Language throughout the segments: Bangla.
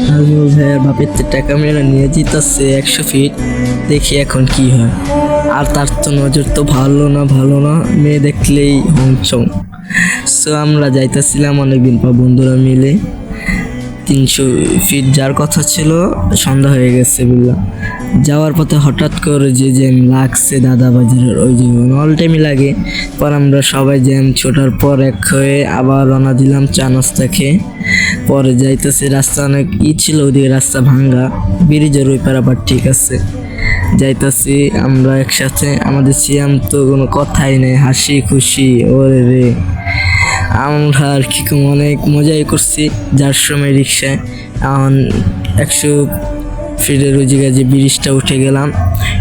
নাজমুল ভাইয়ের বাপের তো টাকা মেরে নিয়ে জিতাচ্ছে 100 ফিট, দেখি এখন কি হয়। আর তার তো নজর তো ভালো না, মেয়ে দেখলেই হংচং। সো আমরা যাইতেছিলাম অনেকদিন পর বন্ধুরা মিলে। 300 ফিট যার কথা ছিল, সন্ধ্যা হয়ে গেছে বুঝলাম। যাওয়ার পথে হঠাৎ করে যে জ্যাম লাগছে দাদা বাজারের, ওই যে অল টাইমই লাগে। পর আমরা সবাই জ্যাম ছোটার পর এক হয়ে আবার রওনা দিলাম চা নাস্তা খেয়ে। পরে যাইতেছে, রাস্তা অনেক ছিল, ওদিকে রাস্তা ভাঙ্গা, ব্রিজের ওই পারাপার ঠিক আছে। যাইতাছি আমরা একসাথে, আমাদের সিয়াম তো কোনো কথাই নেই, হাসি খুশি ওরে রে। আমরা আর কি অনেক মজাই করছি যার সময় রিক্সায়। এখন 100 ফিটের ওই জায়গায় যে ব্রিজটা উঠে গেলাম,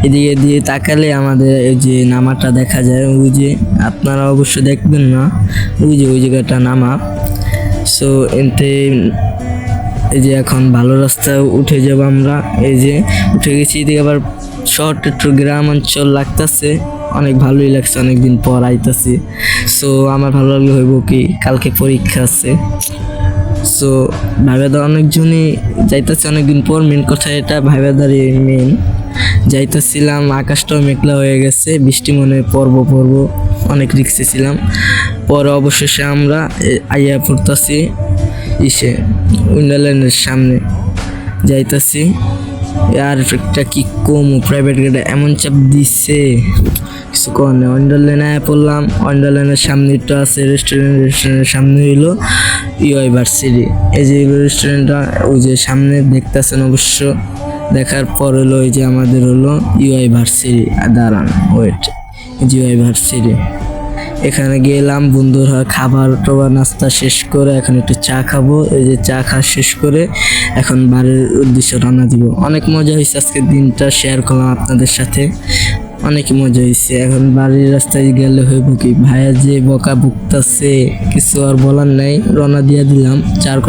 এদিকে দিয়ে তাকালে আমাদের এই যে নামাটা দেখা যায়, ওই যে আপনারা অবশ্য দেখবেন না, ওই যে ওই জায়গাটা নামা। সো এতে এই যে এখন ভালো রাস্তা উঠে যাব আমরা, এই যে উঠে গেছি। এদিকে আবার শহরটা একটু গ্রাম অঞ্চল লাগতেছে, অনেক ভালোই লাগছে, অনেকদিন পর আইতাছি। সো আমার ভালো লাগলে হইব কি, কালকে পরীক্ষা আছে। সো ভাইবাদার অনেকজনই যাইতেছে অনেকদিন পর, মেন কথা এটা ভাইবাদারই মেন। যাইতেছিলাম, আকাশটাও মেঘলা হয়ে গেছে, বৃষ্টি মনে পর্ব অনেক রিক্সে ছিলাম। পরে অবশেষে আমরা আইয়া পড়তাছি ইসে উইন্ডারল্যান্ডের সামনে যাইতাছি। আর একটা কি কম প্রাইভেট গাড়ি এমন চাপ দিচ্ছে, কিছু কর নেই। ওয়ান্ডারল্যান্ডে আয়া পড়লাম, ওয়ান্ডারল্যান্ডের সামনে একটু আছে রেস্টুরেন্টের সামনে হইলো ইউনিভার্সিটি। এই যে রেস্টুরেন্টটা ওই যে সামনে দেখতেছেন অবশ্য, দেখার পর হলো ওই যে আমাদের হলো ইউনিভার্সিটি। দাঁড়ান ওয়েট, ইউনিভার্সিটি এখানে গেলাম বন্ধুরা, খাবার টাবার নাস্তা শেষ করে এখন একটু চা খাবো। এই যে চা খাওয়া শেষ করে এখন বাড়ির উদ্দেশ্যে রওনা দিব। অনেক মজা হয়েছে আজকের দিনটা, শেয়ার করলাম আপনাদের সাথে, অনেক মজা হয়েছে। এখন বাড়ির রাস্তায় গেলে হইব কি, ভাইয়া যে বকা বুকতাছে কিছু আর বলার নাই, রওনা দিয়া দিলাম। চার কথা